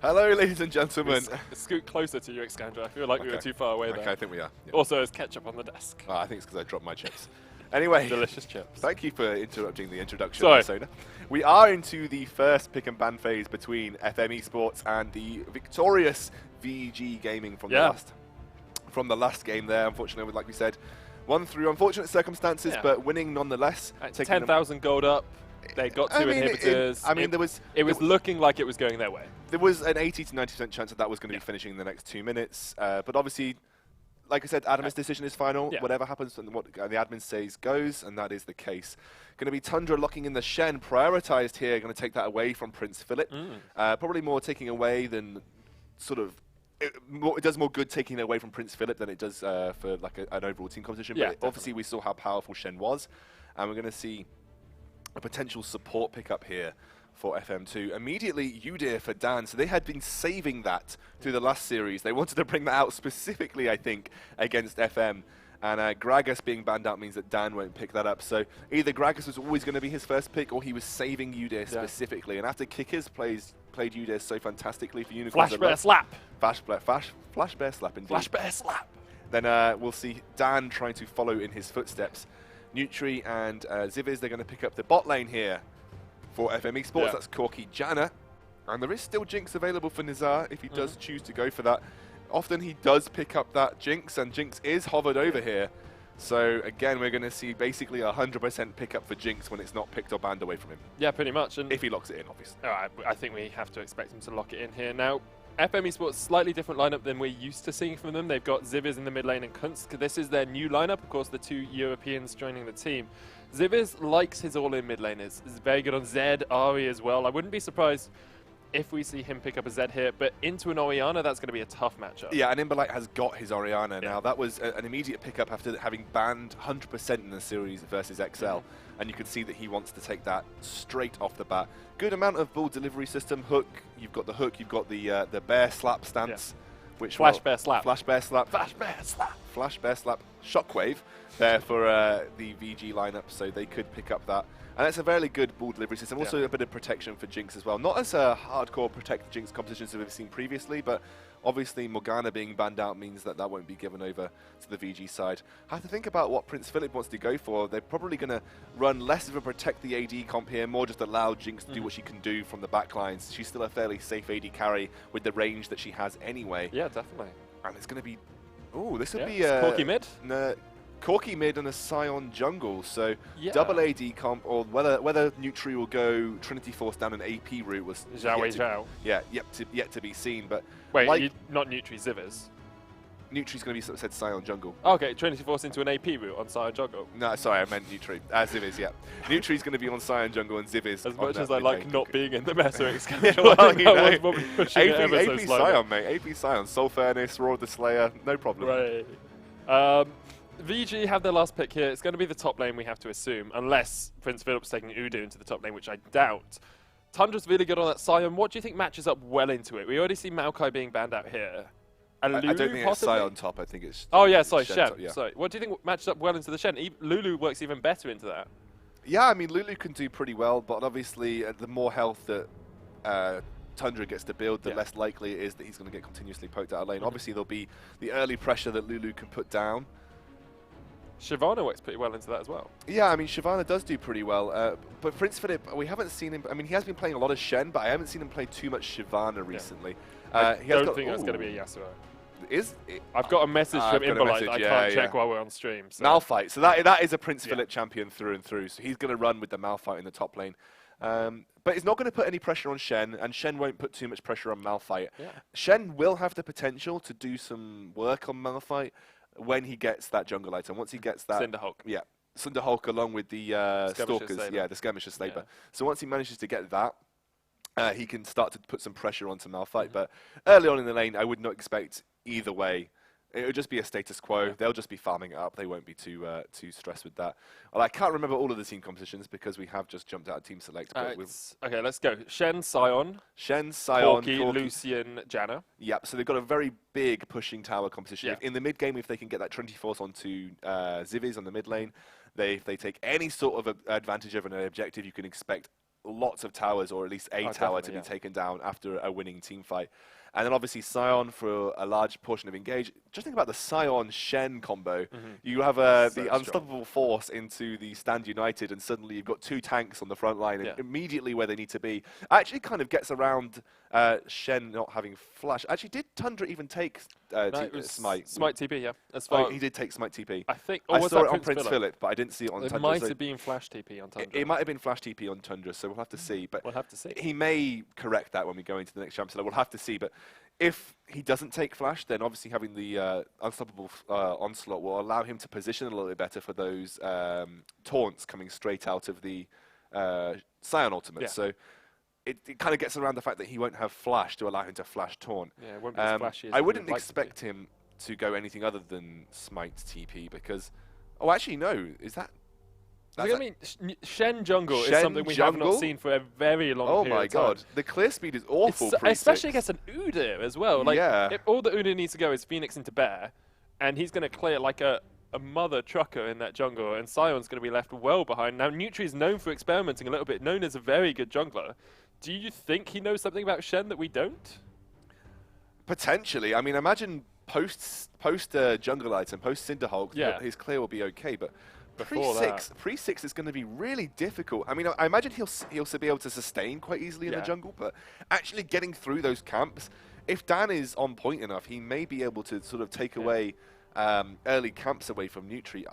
Hello, ladies and gentlemen. Scoot closer to you, Excandra. I feel like we were too far away there. Okay, I think we are. Yeah. Also, there's ketchup on the desk. I think it's because I dropped my chips. Anyway, Delicious chips. Thank you for interrupting the introduction, Sorry. Soda. We are into the first pick and ban phase between FM eSports and the victorious VergeGG Gaming from the last game there. Unfortunately, like we said, won through unfortunate circumstances, but winning nonetheless. 10,000 gold up. They got two inhibitors. It was looking like it was going their way. There was an 80 to 90% chance that was going to be finishing in the next 2 minutes, but obviously, like I said, Adam's decision is final. Whatever happens and what the admin says goes, and that is the case. Going to be Tundra locking in the Shen, prioritized here. Going to take that away from Prince Philip. Probably more taking away than sort of. It does more good taking it away from Prince Philip than it does for like an overall team competition. Yeah, but obviously, we saw how powerful Shen was, and we're going to see a potential support pickup here for FM2. Immediately, Udyr for Dan. So they had been saving that through the last series. They wanted to bring that out specifically, I think, against FM. And Gragas being banned out means that Dan won't pick that up. So either Gragas was always going to be his first pick, or he was saving Udyr specifically. And after Kickers played Udyr so fantastically for Unicorns. Flash Bear Slap. Flash Bear Slap indeed. Flash Bear Slap. Then we'll see Dan trying to follow in his footsteps. Nutri and Ziviz, they're going to pick up the bot lane here for FM eSports. That's Corky Janna. And there is still Jinx available for Nizar if he does choose to go for that. Often he does pick up that Jinx, and Jinx is hovered over here. So again, we're going to see basically 100% pickup for Jinx when it's not picked or banned away from him. Yeah, pretty much. And if he locks it in, obviously. I think we have to expect him to lock it in here. Now, FM eSports, slightly different lineup than we're used to seeing from them. They've got Ziviz in the mid lane and Kunst. This is their new lineup, of course, the two Europeans joining the team. Ziviz likes his all-in mid laners. He's very good on Zed, Ari as well. I wouldn't be surprised if we see him pick up a Zed here, but into an Orianna, that's going to be a tough matchup. Yeah, and Imberlite has got his Orianna now. That was an immediate pickup after having banned 100% in the series versus XL, and you can see that he wants to take that straight off the bat. Good amount of ball delivery system. Hook, you've got the hook, you've got the bear slap stance. Which Flash Bear Slap. Flash Bear Slap. Flash Bear Slap. Flash Bear Slap. Shockwave there for the VG lineup, so they could pick up that. And it's a very good ball delivery system. Also a bit of protection for Jinx as well. Not as a hardcore protect Jinx competitions that we've seen previously, but obviously Morgana being banned out means that that won't be given over to the VG side. I have to think about what Prince Philip wants to go for. They're probably going to run less of a protect the AD comp here, more just allow Jinx to do what she can do from the backlines. She's still a fairly safe AD carry with the range that she has anyway. Yeah, definitely. And it's going to be... Oh, this would be... Corky mid? Corky mid and a Scion jungle, so double AD comp, or whether Nutri will go Trinity Force down an AP route was yet to be seen. But wait, like, not Nutri, Ziviz. Nutri's going to be sort of said Scion jungle. Okay, Trinity Force into an AP route on Scion jungle. No, sorry, I meant Nutri. Ziviz, yeah. Nutri's going to be on Scion jungle and Ziviz. As much as I like not being in the meta, it's kind of AP Scion, mate. AP Scion, Soul Furnace, Roar of the Slayer, no problem. Right. VG have their last pick here. It's going to be the top lane, we have to assume, unless Prince Philip's taking Udyr into the top lane, which I doubt. Tundra's really good on that Scion. What do you think matches up well into it? We already see Maokai being banned out here. And I don't think it's Scion top. I think it's... Oh, yeah, sorry, Shen. Sorry. What do you think matches up well into the Shen? Lulu works even better into that. Yeah, I mean, Lulu can do pretty well, but obviously the more health that Tundra gets to build, the less likely it is that he's going to get continuously poked out of lane. Obviously, there'll be the early pressure that Lulu can put down. Shyvana works pretty well into that as well. Yeah, I mean, Shyvana does do pretty well. But Prince Philip, we haven't seen him... I mean, he has been playing a lot of Shen, but I haven't seen him play too much Shyvana recently. I don't think that's going to be a Yasuo. I've got a message from Imberlite I can't check while we're on stream. So. Malphite. So that is a Prince Philip champion through and through. So he's going to run with the Malphite in the top lane. But it's not going to put any pressure on Shen, and Shen won't put too much pressure on Malphite. Shen will have the potential to do some work on Malphite when he gets that jungle item. Once he gets that... Cinderhulk. Yeah. Cinderhulk along with the Stalkers. Yeah, the Skirmisher Saber. So once he manages to get that, he can start to put some pressure onto Malphite. But early on in the lane, I would not expect either way. It would just be a status quo. They'll just be farming it up. They won't be too stressed with that. Well, I can't remember all of the team compositions because we have just jumped out of Team Select. Okay, let's go. Shen, Scion, Corky, Lucian, Janna. Yep, so they've got a very big pushing tower competition. In the mid game, if they can get that Trinity Force onto Ziviz on the mid lane, if they take any sort of advantage of an objective, you can expect lots of towers, or at least a tower to be taken down after a winning team fight. And then obviously Sion for a large portion of engage. Just think about the Sion-Shen combo. You have the unstoppable force into the Stand United, and suddenly you've got 2 tanks on the front line and immediately where they need to be. Actually kind of gets around Shen not having flash. Actually, did Tundra even take Smite? Smite TP, yeah. He did take Smite TP. I think. I saw it on Prince Philip, but I didn't see it on Tundra. It might have been flash TP on Tundra. It might have been flash TP on Tundra, so we'll have to see. But we'll have to see. He may correct that when we go into the next champ, so we'll have to see. But if he doesn't take flash, then obviously having the unstoppable onslaught will allow him to position a little bit better for those taunts coming straight out of the Sion ultimate. Yeah. So it kind of gets around the fact that he won't have flash to allow him to flash taunt. Yeah, it won't be as flashy as I wouldn't expect him to go anything other than Smite TP because... Oh, actually, no. Is that... I mean, Shen jungle is something we have not seen for a very long period of time. Oh my god, the clear speed is awful. Especially against an Udyr as well. Like, if all the Udyr needs to go is Phoenix into Bear, and he's going to clear like a mother trucker in that jungle, and Sion's going to be left well behind. Now, Nutri is known for experimenting a little bit, known as a very good jungler. Do you think he knows something about Shen that we don't? Potentially. I mean, imagine post jungle item, post Cinderhulk, his clear will be okay, but... Pre-6 is going to be really difficult. I mean, I imagine he'll be able to sustain quite easily in the jungle, but actually getting through those camps, if Dan is on point enough, he may be able to sort of take away early camps away from Nutri.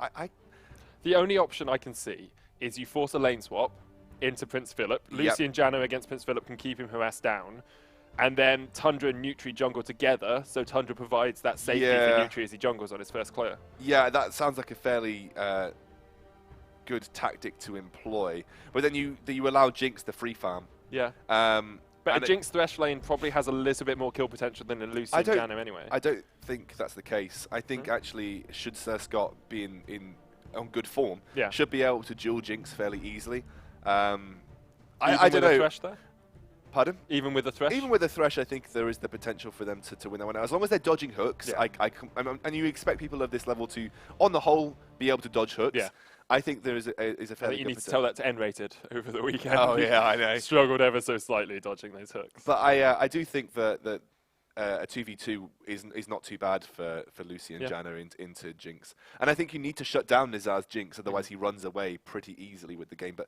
The only option I can see is you force a lane swap into Prince Philip. Lucian Jano against Prince Philip can keep him harassed down. And then Tundra and Nutri jungle together, so Tundra provides that safety for Nutri as he jungles on his first clear. Yeah, that sounds like a fairly... good tactic to employ, but then you allow Jinx the free farm. Yeah. But a Jinx Thresh lane probably has a little bit more kill potential than a Lucian Jano anyway. I don't think that's the case. I think actually, should Sir Scott be on good form, should be able to dual Jinx fairly easily. I don't know. Thresh there? Pardon? Even with the Thresh? Even with the Thresh, I think there is the potential for them to win that one. As long as they're dodging hooks, and you expect people of this level to, on the whole, be able to dodge hooks. Yeah. I think there is a fairly you need to tell that to N-rated over the weekend. Oh, yeah, I know. Struggled ever so slightly dodging those hooks. But I do think that a 2v2 is not too bad for Lucian Jano into Jinx. And I think you need to shut down Nizar's Jinx, otherwise he runs away pretty easily with the game. But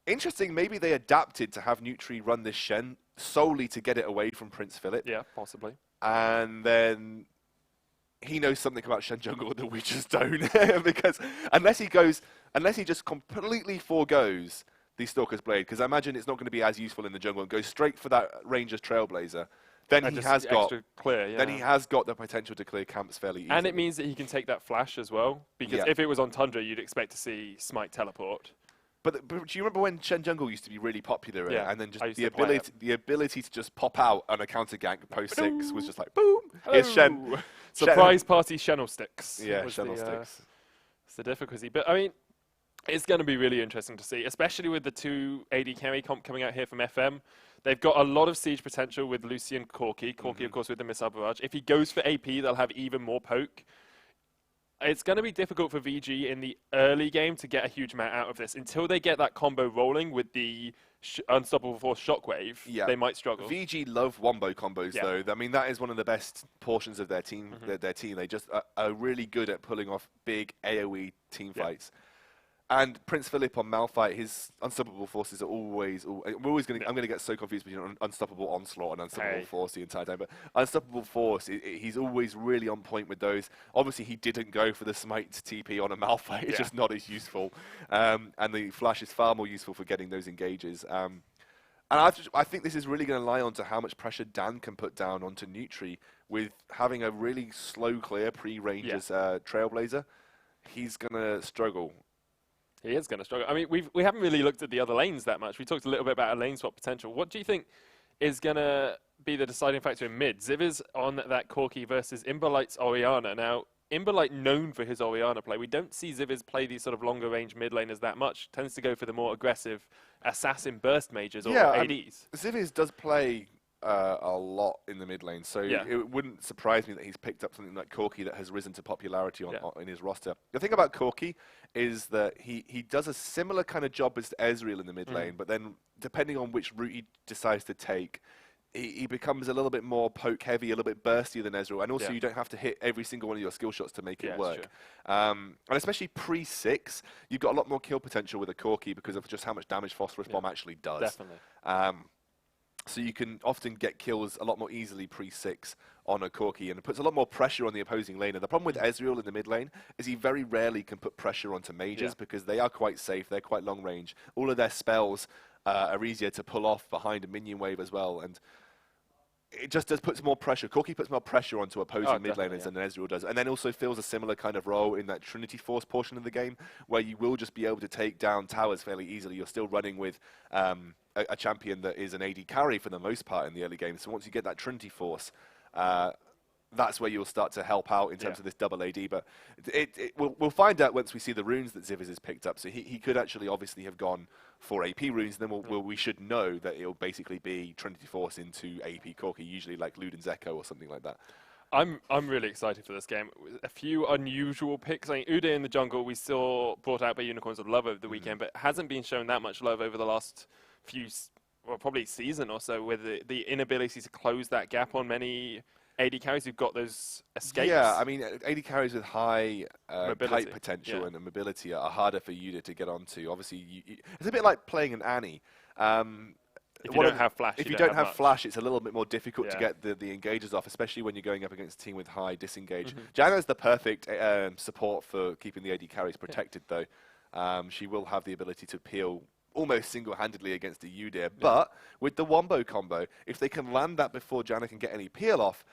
interesting, maybe they adapted to have Nutri run this Shen solely to get it away from Prince Philip. Yeah, possibly. And then... he knows something about Shen jungle that we just don't, because unless he just completely forgoes the Stalker's Blade, because I imagine it's not going to be as useful in the jungle and goes straight for that Ranger's Trailblazer, then he has got then he has got the potential to clear camps fairly easily. And it means that he can take that flash as well, because if it was on Tundra, you'd expect to see Smite teleport. But do you remember when Shen jungle used to be really popular, and then just the ability to just pop out on a counter gank post 6 was just like boom. Here's Shen. Surprise party Shen'll sticks. Yeah, Shen'll sticks. It's the difficulty. But I mean, it's going to be really interesting to see, especially with the 2 AD carry comp coming out here from FM. They've got a lot of siege potential with Lucian Corki. Corki, of course, with the missile barrage. If he goes for AP, they'll have even more poke. It's going to be difficult for VG in the early game to get a huge amount out of this. Until they get that combo rolling with the Unstoppable Force Shockwave, they might struggle. VG love wombo combos, though. I mean, that is one of the best portions of their team. Their team, they just are really good at pulling off big AoE team fights. And Prince Philip on Malphite, his Unstoppable Forces are always... I'm going to get so confused between Unstoppable Onslaught and Unstoppable Force the entire time. But Unstoppable Force, he's always really on point with those. Obviously, he didn't go for the Smite TP on a Malphite. It's just not as useful. And the Flash is far more useful for getting those engages. And I think this is really going to lie onto how much pressure Dan can put down onto Nutri with having a really slow clear pre-Rangers Trailblazer. He's going to struggle. He is going to struggle. I mean, we haven't really looked at the other lanes that much. We talked a little bit about a lane swap potential. What do you think is going to be the deciding factor in mid? Ziv is on that Corki versus Imberlight's Orianna. Now, Imberlight known for his Orianna play. We don't see Ziviz play these sort of longer range mid laners that much. Tends to go for the more aggressive assassin burst mages or ADs. Ziviz does play a lot in the mid lane, so it wouldn't surprise me that he's picked up something like Corki that has risen to popularity in his roster. The thing about Corki is that he does a similar kind of job as Ezreal in the mid lane, but then depending on which route he decides to take, he becomes a little bit more poke heavy, a little bit burstier than Ezreal, and also you don't have to hit every single one of your skill shots to make it work. And especially pre-6, you've got a lot more kill potential with a Corki because of just how much damage Phosphorus Bomb actually does. Definitely. So you can often get kills a lot more easily pre-6 on a Corki, and it puts a lot more pressure on the opposing laner. The problem with Ezreal in the mid lane is he very rarely can put pressure onto mages because they are quite safe, they're quite long range. All of their spells are easier to pull off behind a minion wave as well, and it just puts more pressure. Corki puts more pressure onto opposing mid laners than Ezreal does, and then also fills a similar kind of role in that Trinity Force portion of the game, where you will just be able to take down towers fairly easily. You're still running with a champion that is an AD carry for the most part in the early game. So once you get that Trinity Force, that's where you'll start to help out in terms of this double AD. But we'll find out once we see the runes that Zivers has picked up. So he could actually obviously have gone for AP runes, then we should know that it'll basically be Trinity Force into AP Corki, usually like Luden's Echo or something like that. I'm really excited for this game. A few unusual picks. I mean, Ude in the jungle we saw brought out by Unicorns of Love over the weekend, but hasn't been shown that much love over the last few, well, probably season or so, with the inability to close that gap on many AD carries who've got those escapes. Yeah, I mean, AD carries with high kite potential and mobility are harder for Yuda to get onto. Obviously, it's a bit like playing an Annie. If you don't have flash, if you don't have flash, it's a little bit more difficult to get the engages off, especially when you're going up against a team with high disengage. Janna's the perfect support for keeping the AD carries protected, though. She will have the ability to peel almost single-handedly against a Udyr. But with the Wombo combo, if they can land that before Janna can get any peel off,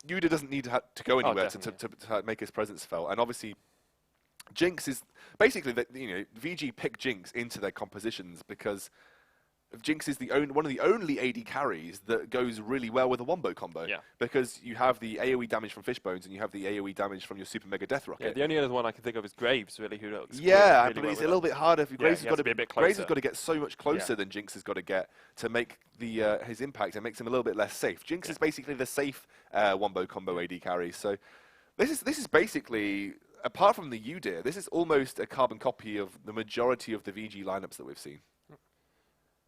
Udyr doesn't need to go anywhere to make his presence felt. And obviously, Jinx is basically VG pick Jinx into their compositions because Jinx is one of the only AD carries that goes really well with a Wombo combo. Because you have the AoE damage from Fishbones and you have the AoE damage from your Super Mega Death Rocket. Yeah, the only other one I can think of is Graves, really, who looks really but it's a little bit harder. Graves has got to be a bit closer. Graves has got to get so much closer than Jinx has got to get to make his impact and makes him a little bit less safe. Jinx is basically the safe Wombo combo AD carry. So this is basically, apart from the Udyr, this is almost a carbon copy of the majority of the VG lineups that we've seen.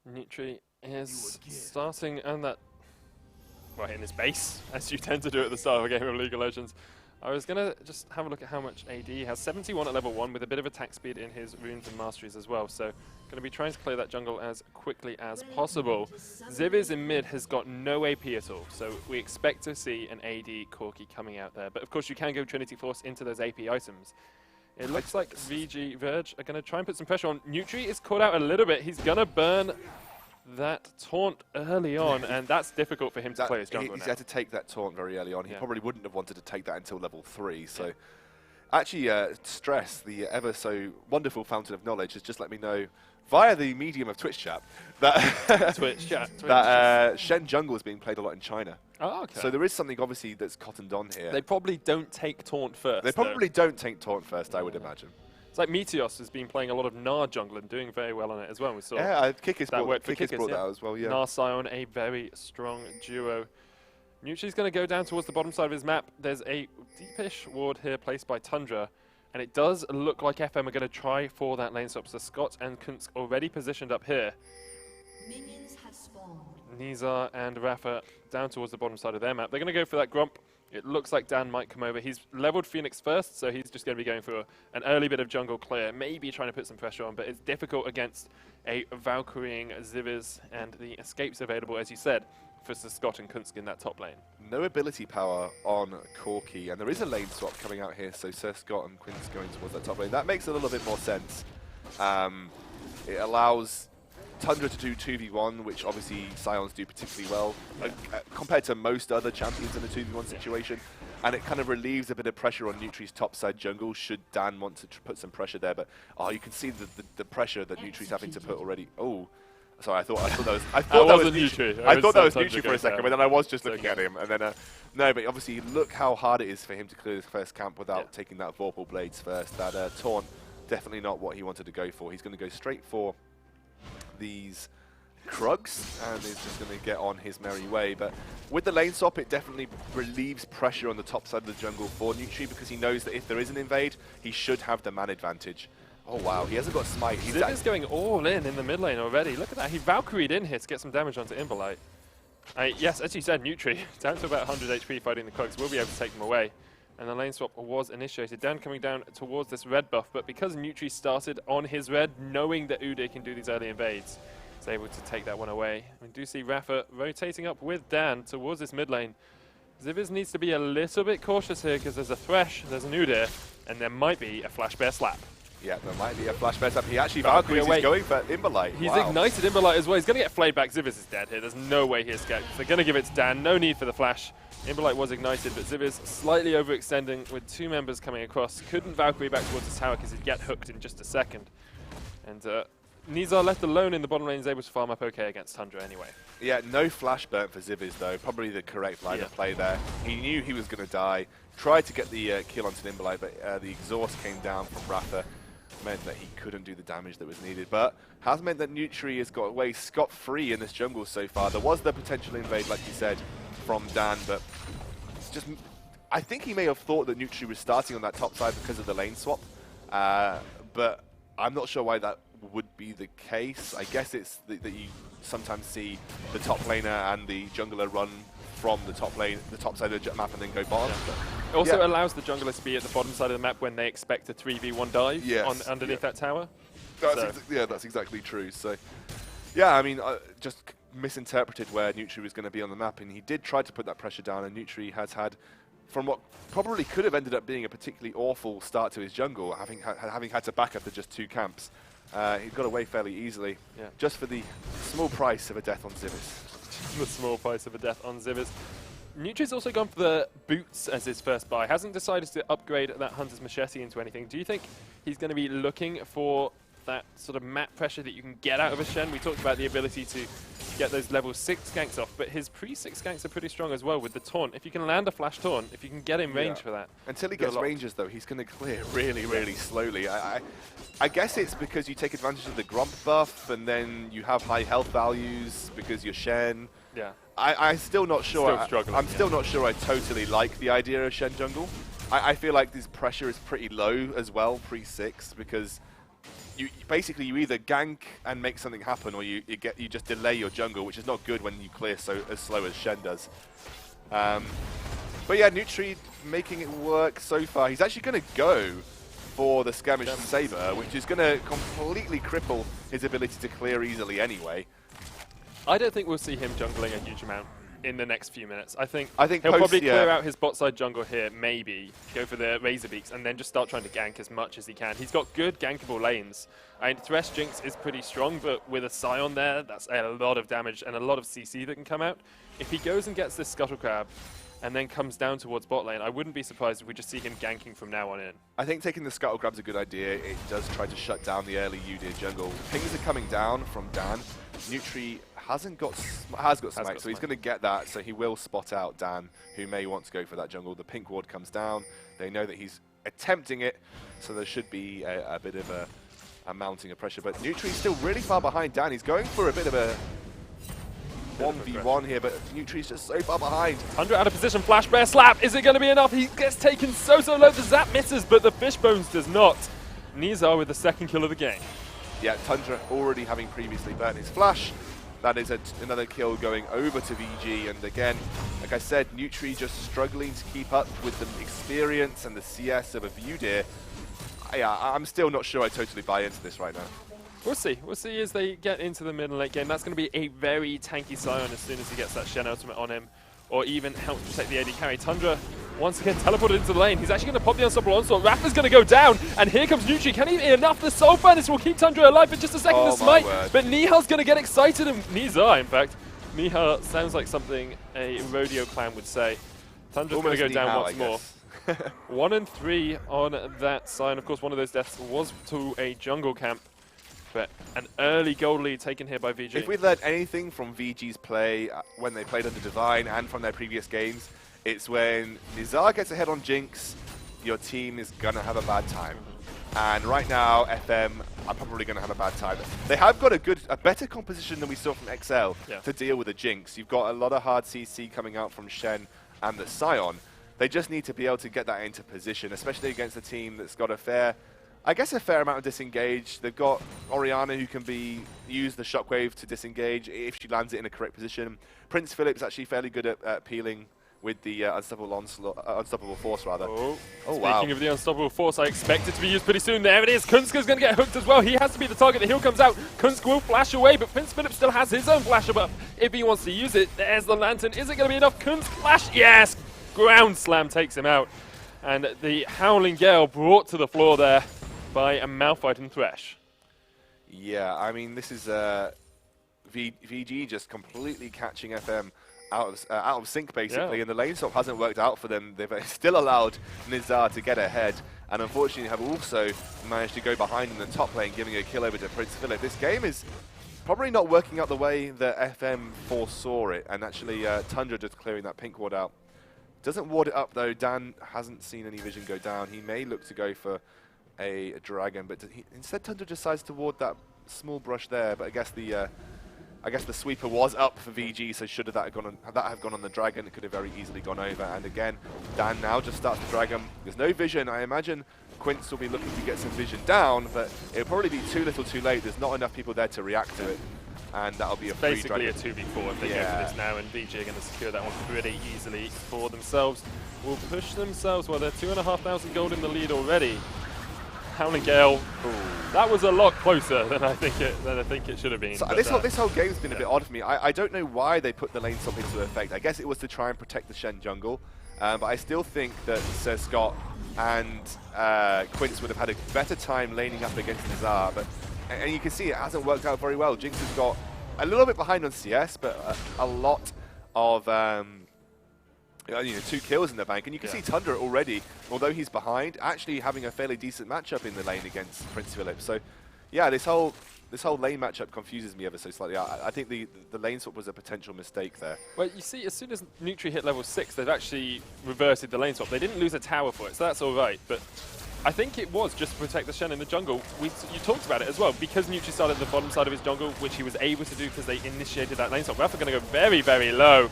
Nutri is starting and that in his base, as you tend to do at the start of a game of League of Legends. I was going to just have a look at how much AD he has. 71 at level 1 with a bit of attack speed in his runes and masteries as well. So going to be trying to clear that jungle as quickly as possible. Zivers in mid has got no AP at all. So we expect to see an AD Corki coming out there. But of course you can go Trinity Force into those AP items. It looks like VG Verge are going to try and put some pressure on. Nutri is caught out a little bit. He's going to burn that taunt early on, and that's difficult for him to play his jungle. He's had to take that taunt very early on. He probably wouldn't have wanted to take that until level 3. So, actually, Stress, the ever so wonderful fountain of knowledge, has just let me know via the medium of Twitch chat that that Shen jungle is being played a lot in China. Oh, okay. So there is something obviously that's cottoned on here. They probably don't take taunt first. They probably don't take taunt first, I would imagine. It's like Meteos has been playing a lot of Gnar jungle and doing very well on it as well. We saw Kickers brought that out as well, Gnar Sion, a very strong duo. Nutri's going to go down towards the bottom side of his map. There's a deepish ward here placed by Tundra, and it does look like FM are going to try for that lane swap. So Scott and Kunsk already positioned up here. Minions have spawned. Nizar and Rafa down towards the bottom side of their map. They're going to go for that Grump. It looks like Dan might come over. He's leveled Phoenix first, so he's just going to be going for an early bit of jungle clear, maybe trying to put some pressure on, but it's difficult against a Valkyrieing Zivers and the escapes available, as you said, for Scott and Kunsk in that top lane. No ability power on Corki, and there is a lane swap coming out here, so Sir Scott and Kunsk going towards that top lane. That makes a little bit more sense. It allows Tundra to do 2v1, which obviously Scions do particularly well, compared to most other champions in a 2v1 situation. And it kind of relieves a bit of pressure on Nutri's topside jungle, should Dan want to put some pressure there. But you can see the pressure that Nutri's having to put already. Oh, sorry, I thought that was Nutri. I thought that was Nutri for a second, but then I was just looking at him. And then, no, but obviously look how hard it is for him to clear his first camp without taking that Vorpal Blades first. That taunt, definitely not what he wanted to go for. He's going to go straight for these Krugs, and is just going to get on his merry way. But with the lane swap, it definitely relieves pressure on the top side of the jungle for Nutri, because he knows that if there is an invade, he should have the man advantage. Oh wow, he hasn't got smite. He's going all in the mid lane already. Look at that, he Valkyried in here to get some damage onto Imbolite. Yes, as you said, Nutri, down to about 100 HP fighting the Krugs, will be able to take them away. And the lane swap was initiated. Dan coming down towards this red buff, but because Nutri started on his red, knowing that Udyr can do these early invades, he's able to take that one away. We do see Rafa rotating up with Dan towards this mid lane. Ziviz needs to be a little bit cautious here, because there's a Thresh, there's an Udyr, and there might be a Flash Bear Slap. Yeah, there might be a Flash Bear Slap. He actually Valkyries, he's going for Imbolite. He's ignited Imbolite as well. He's going to get flayed back. Ziviz is dead here. There's no way he escapes. They're going to give it to Dan. No need for the flash. Imbolite was ignited, but Ziviz slightly overextending with two members coming across. Couldn't Valkyrie back towards his tower because he'd get hooked in just a second. And Nizar, left alone in the bottom lane, is able to farm up okay against Tundra anyway. Yeah, no flash burn for Ziviz though. Probably the correct line of play there. He knew he was going to die. Tried to get the kill onto Imbolite, but the exhaust came down from Rafa. Meant that he couldn't do the damage that was needed, but has meant that Nutri has got away scot-free in this jungle so far. There was the potential invade, like you said, from Dan, but it's just, I think he may have thought that Nutri was starting on that top side because of the lane swap, but I'm not sure why that would be the case. I guess it's that you sometimes see the top laner and the jungler run from the top lane, the top side of the map, and then go bottom. It also allows the junglers to be at the bottom side of the map when they expect a 3v1 dive underneath that tower. That's exactly true. So, yeah, I mean, just misinterpreted where Nutri was going to be on the map, and he did try to put that pressure down, and Nutri has had, from what probably could have ended up being a particularly awful start to his jungle, having had to back up to just 2 camps. He got away fairly easily, just for the small price of a death on Ziviz. The small price of a death on Ziviz. Nutri's also gone for the boots as his first buy. Hasn't decided to upgrade that Hunter's Machete into anything. Do you think he's going to be looking for that sort of map pressure that you can get out of a Shen? We talked about the ability to get those level 6 ganks off, but his pre-6 ganks are pretty strong as well with the taunt. If you can land a flash taunt, if you can get in range for that. Until he gets ranges though, he's going to clear really, really slowly. I guess it's because you take advantage of the Grump buff, and then you have high health values because you're Shen. Yeah. I'm still not sure. I'm still not sure I totally like the idea of Shen jungle. I feel like this pressure is pretty low as well, pre-6, because you basically either gank and make something happen, or you just delay your jungle, which is not good when you clear as slow as Shen does. But yeah, Nutri making it work so far. He's actually going to go for the Skirmish Saber, which is going to completely cripple his ability to clear easily anyway. I don't think we'll see him jungling a huge amount in the next few minutes. I think he'll probably clear out his bot side jungle here, maybe go for the Razor Beaks, and then just start trying to gank as much as he can. He's got good gankable lanes. And Thresh Jinx is pretty strong, but with a Scion there, that's a lot of damage and a lot of CC that can come out. If he goes and gets this Scuttle Crab and then comes down towards bot lane, I wouldn't be surprised if we just see him ganking from now on in. I think taking the Scuttle Crab's a good idea. It does try to shut down the early Udyr jungle. Pings are coming down from Dan. Nutri has got smite, so he's going to get that, so he will spot out Dan, who may want to go for that jungle. The pink ward comes down. They know that he's attempting it, so there should be a bit of a mounting of pressure. But Nutri's still really far behind Dan. He's going for a bit of a 1v1 here, but Nutri's just so far behind. 100 out of position, Flash Bear Slap. Is it going to be enough? He gets taken so low. The Zap misses, but the Fishbones does not. Nizar with the second kill of the game. Yeah, Tundra already having previously burnt his flash. That is another kill going over to VG, and again, like I said, Nutri just struggling to keep up with the experience and the CS of a Udyr. Yeah, I'm still not sure I totally buy into this right now. We'll see. We'll see as they get into the mid and late game. That's going to be a very tanky Scion as soon as he gets that Shen ultimate on him, or even helps protect the AD carry. Tundra once again teleported into the lane. He's actually going to pop the Unstoppable Onslaught. Rafa's going to go down, and here comes Nutri. Can he enough? The Soul Furnace will keep Tundra alive for just a second. The smite, but Nihal's going to get excited, and Nizar, in fact. Nihal sounds like something a rodeo clown would say. Tundra's going to go down once more. 1 and 3 on that side. Of course, one of those deaths was to a jungle camp, but an early gold lead taken here by VG. If we learned anything from VG's play when they played under Divine and from their previous games, it's when Nizar gets ahead on Jinx, your team is going to have a bad time. And right now, FM are probably going to have a bad time. They have got a better composition than we saw from XL to deal with the Jinx. You've got a lot of hard CC coming out from Shen and the Sion. They just need to be able to get that into position, especially against a team that's got a fair amount of disengage. They've got Orianna who can use the shockwave to disengage if she lands it in a correct position. Prince Philip's actually fairly good at peeling with the unstoppable force, rather. Oh, wow. Speaking of the unstoppable force, I expect it to be used pretty soon. There it is. Kunska's going to get hooked as well. He has to be the target. The heal comes out. Kunsk will flash away, but Prince Philip still has his own flasher buff if he wants to use it. There's the lantern. Is it going to be enough? Kunsk flash. Yes! Ground slam takes him out. And the Howling Gale brought to the floor there by a Malphite and Thresh. Yeah, I mean, this is VG just completely catching FM out of sync, basically, and the lane swap hasn't worked out for them. They've still allowed Nizar to get ahead, and unfortunately have also managed to go behind in the top lane, giving a kill over to Prince Philip. This game is probably not working out the way that FM foresaw it, and actually Tundra just clearing that pink ward out. Doesn't ward it up, though. Dan hasn't seen any vision go down. He may look to go for a dragon, but instead Tundra decides to ward that small brush there, but I guess the sweeper was up for VG, so should that have gone on the dragon, it could have very easily gone over. And again, Dan now just starts the dragon. There's no vision. I imagine Quince will be looking to get some vision down, but it'll probably be too little too late. There's not enough people there to react to it, and that'll be a free basically dragon. a 2v4 if they go for this now, and VG are going to secure that one pretty easily for themselves. Will push themselves, well, they're 2,500 gold in the lead already. Howling Gale, that was a lot closer than I think it should have been. So this whole game's been a bit odd for me. I don't know why they put the lane swap into effect. I guess it was to try and protect the Shen jungle, but I still think that Sir Scott and Quince would have had a better time laning up against Nizar, and you can see it hasn't worked out very well. Jinx has got a little bit behind on CS, but a lot of 2 kills in the bank, and you can see Tundra already, although he's behind, actually having a fairly decent matchup in the lane against Prince Philip. So, yeah, this whole lane matchup confuses me ever so slightly. I think the lane swap was a potential mistake there. Well, you see, as soon as Nutri hit level 6, they've actually reverted the lane swap. They didn't lose a tower for it, so that's all right. But I think it was just to protect the Shen in the jungle. You talked about it as well, because Nutri started at the bottom side of his jungle, which he was able to do because they initiated that lane swap. Rafa going to go very, very low.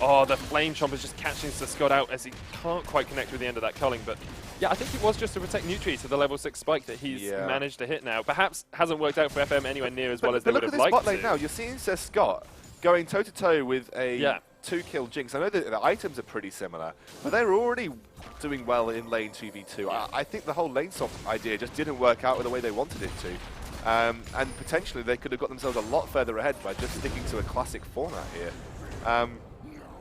Oh, the Flame Chomp is just catching Sir Scott out as he can't quite connect with the end of that culling. But yeah, I think it was just to protect Nutri to the level 6 spike that he's managed to hit now. Perhaps hasn't worked out for FM anywhere near as well as they would have liked to. But look at this bot lane now. You're seeing Sir Scott going toe-to-toe with a 2-kill Jinx. I know that the items are pretty similar, but they're already doing well in lane 2v2. I think the whole lane swap idea just didn't work out with the way they wanted it to. And potentially they could have got themselves a lot further ahead by just sticking to a classic format here.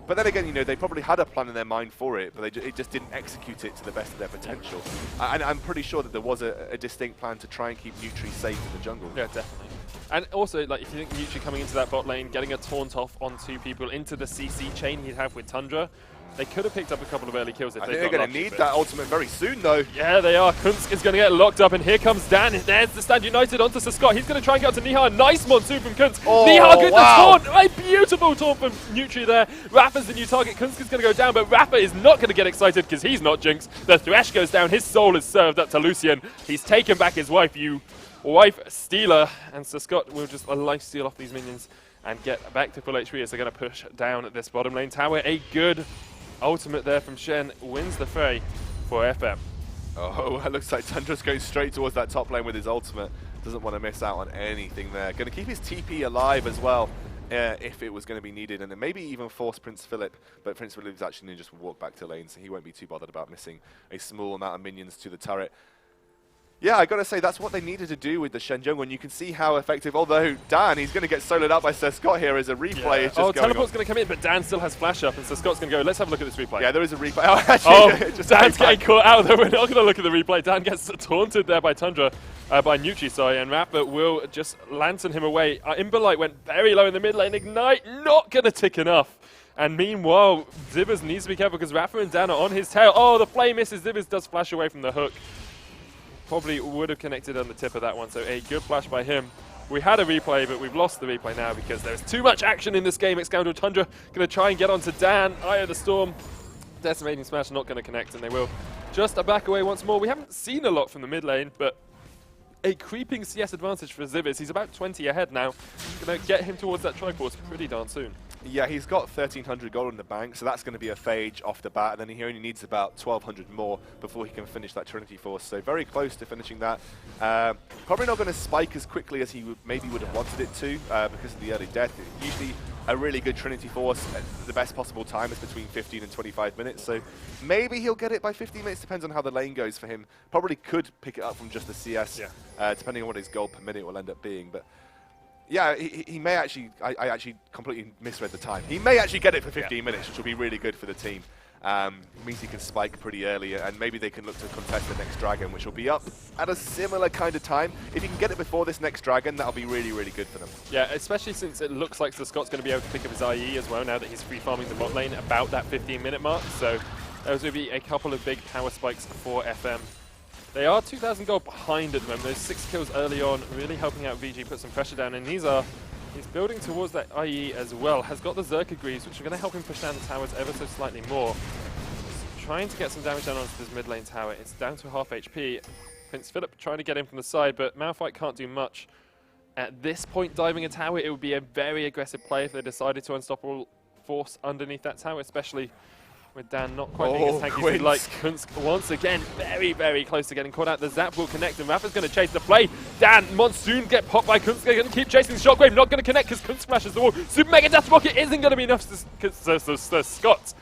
But then again, they probably had a plan in their mind for it, but it just didn't execute it to the best of their potential. And I'm pretty sure that there was a distinct plan to try and keep Nutri safe in the jungle. Yeah, definitely. And also, like, if you think Nutri coming into that bot lane, getting a taunt off on 2 people into the CC chain he'd have with Tundra, they could have picked up a couple of early kills if they got lucky. They're going to need that ultimate very soon, though. Yeah, they are. Kunsk is going to get locked up, and here comes Dan. There's the Stand United onto Sir Scott. He's going to try and get onto Nihar. Nice monsoon from Kunsk. Oh, Nihar gets the taunt. A beautiful taunt from Nutri there. Rafa's the new target. Kunsk is going to go down, but Rafa is not going to get excited because he's not Jinx. The Thresh goes down. His soul is served up to Lucian. He's taken back his wife, you wife stealer. And Sir Scott will just life steal off these minions and get back to full HP as they're going to push down this bottom lane tower. A good ultimate there from Shen wins the fray for FM. Oh, it looks like Tundra's going straight towards that top lane with his ultimate. Doesn't want to miss out on anything there. Going to keep his TP alive as well, if it was going to be needed, and then maybe even force Prince Philip. But Prince Philip is actually going to just walk back to lane, so he won't be too bothered about missing a small amount of minions to the turret. Yeah, I got to say, that's what they needed to do with the Shen jungle, and you can see how effective, although Dan, he's going to get soloed out by Sir Scott here as a replay. Yeah. Is just teleport's going to come in, but Dan still has flash up, and Sir Scott's going to go, let's have a look at this replay. Yeah, there is a replay. Oh, actually, just Dan's getting caught out, though. We're not going to look at the replay. Dan gets taunted there by Tundra, by Nutri, sorry, and Rafa will just lantern him away. Imberlight went very low in the mid lane. Ignite, not going to tick enough. And meanwhile, Zivers needs to be careful because Rafa and Dan are on his tail. Oh, the flame misses. Zivers does flash away from the hook. Probably would have connected on the tip of that one, so a good flash by him. We had a replay, but we've lost the replay now because there's too much action in this game. Excalibur Tundra going to try and get onto Dan. Eye of the Storm. Decimating Smash not going to connect, and they will just back away once more. We haven't seen a lot from the mid lane, but a creeping CS advantage for Zivis. He's about 20 ahead now. Going to get him towards that Triforce pretty darn soon. Yeah, he's got 1,300 gold in the bank, so that's going to be a phage off the bat, and then he only needs about 1,200 more before he can finish that Trinity Force, so very close to finishing that. Probably not going to spike as quickly as he maybe would have wanted it to because of the early death. Usually a really good Trinity Force, the best possible time is between 15 and 25 minutes, so maybe he'll get it by 15 minutes, depends on how the lane goes for him. Probably could pick it up from just the CS, depending on what his gold per minute will end up being, but yeah, he may actually, I actually completely misread the time. He may actually get it for 15 minutes, which will be really good for the team. Means he can spike pretty early, and maybe they can look to contest the next Dragon, which will be up at a similar kind of time. If he can get it before this next Dragon, that'll be really, really good for them. Yeah, especially since it looks like Scott's going to be able to pick up his IE as well now that he's free farming the bot lane about that 15-minute mark. So those will be a couple of big power spikes for FM. They are 2,000 gold behind at the moment. Those 6 kills early on really helping out VG put some pressure down, and he's building towards that IE as well. Has got the Zerka Greaves, which are going to help him push down the towers ever so slightly more. He's trying to get some damage down onto this mid lane tower. It's down to half HP. Prince Philip trying to get in from the side, but Malphite can't do much. At this point, diving a tower, it would be a very aggressive play if they decided to unstoppable force underneath that tower, especially with Dan not quite being as tanky as he'd like. Kunsk once again very, very close to getting caught out. The Zap will connect, and Rafa's going to chase the play. Dan, Monsoon get popped by Kunsk. They're going to keep chasing Shockwave, not going to connect because Kunsk flashes the wall. Super Mega Death Rocket isn't going to be enough. So Scott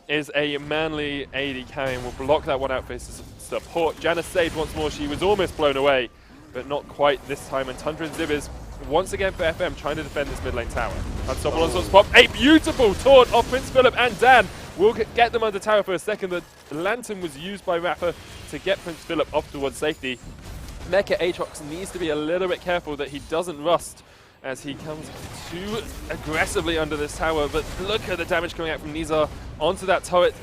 is a manly AD carry and will block that one out for his support. Janice saved once more. She was almost blown away, but not quite this time. And Tundra and Zivis once again for FM trying to defend this mid lane tower. Unstoppable on spot. A beautiful taunt off Prince Philip, and Dan will get them under tower for a second. The lantern was used by Rafa to get Prince Philip off towards safety. Mecha Aatrox needs to be a little bit careful that he doesn't rust as he comes too aggressively under this tower, but look at the damage coming out from Nizar onto that turret.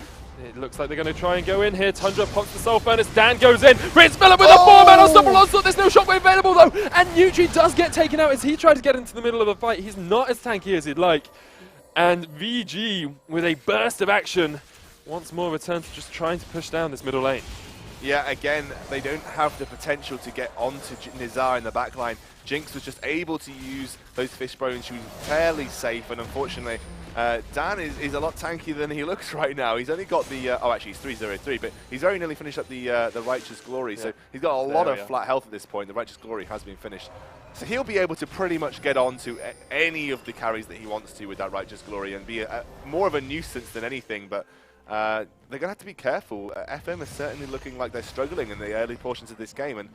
It looks like they're going to try and go in here. Tundra pops the Soul Furnace. Dan goes in. Prince Philip with a 4-man unstoppable onslaught. There's no shockwave available though. And Nutri does get taken out as he tried to get into the middle of the fight. He's not as tanky as he'd like. And VG, with a burst of action, once more returns to just trying to push down this middle lane. Yeah, again, they don't have the potential to get onto Nizar in the backline. Jinx was just able to use those Fishbones. She was fairly safe, and unfortunately, Dan is a lot tankier than he looks right now. He's only got the, oh actually he's 303, but he's very nearly finished up the Righteous Glory, so he's got a lot of flat health at this point. The Righteous Glory has been finished. So he'll be able to pretty much get on to any of the carries that he wants to with that Righteous Glory and be more of a nuisance than anything, but they're going to have to be careful. FM is certainly looking like they're struggling in the early portions of this game, and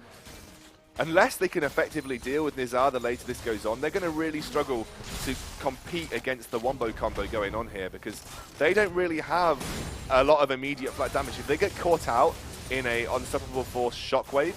unless they can effectively deal with Nizar the later this goes on, they're going to really struggle to compete against the Wombo combo going on here, because they don't really have a lot of immediate flat damage. If they get caught out in a unstoppable force Shockwave,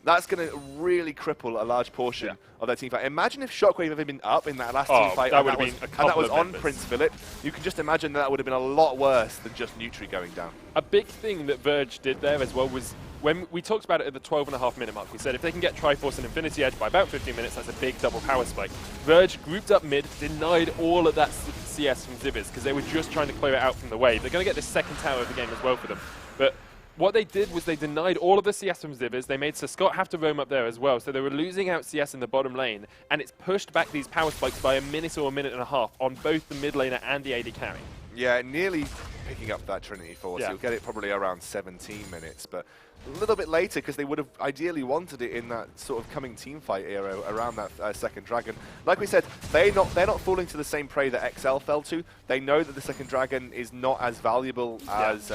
that's going to really cripple a large portion of their team fight. Imagine if Shockwave had been up in that last team fight and that was on Prince Philip. You can just imagine that would have been a lot worse than just Nutri going down. A big thing that Verge did there as well was, when we talked about it at the 12.5-minute mark, we said if they can get Triforce and Infinity Edge by about 15 minutes, that's a big double power spike. Verge grouped up mid, denied all of that CS from Zivis because they were just trying to clear it out from the wave. They're going to get this second tower of the game as well for them. But what they did was they denied all of the CS from Zivis. They made Sir Scott have to roam up there as well. So they were losing out CS in the bottom lane, and it's pushed back these power spikes by a minute or a minute and a half on both the mid laner and the AD carry. Yeah, nearly picking up that Trinity Force. You'll get it probably around 17 minutes, but a little bit later because they would have ideally wanted it in that sort of coming team fight era around that second Dragon. Like we said, they're not falling to the same prey that XL fell to. They know that the second Dragon is not as valuable as,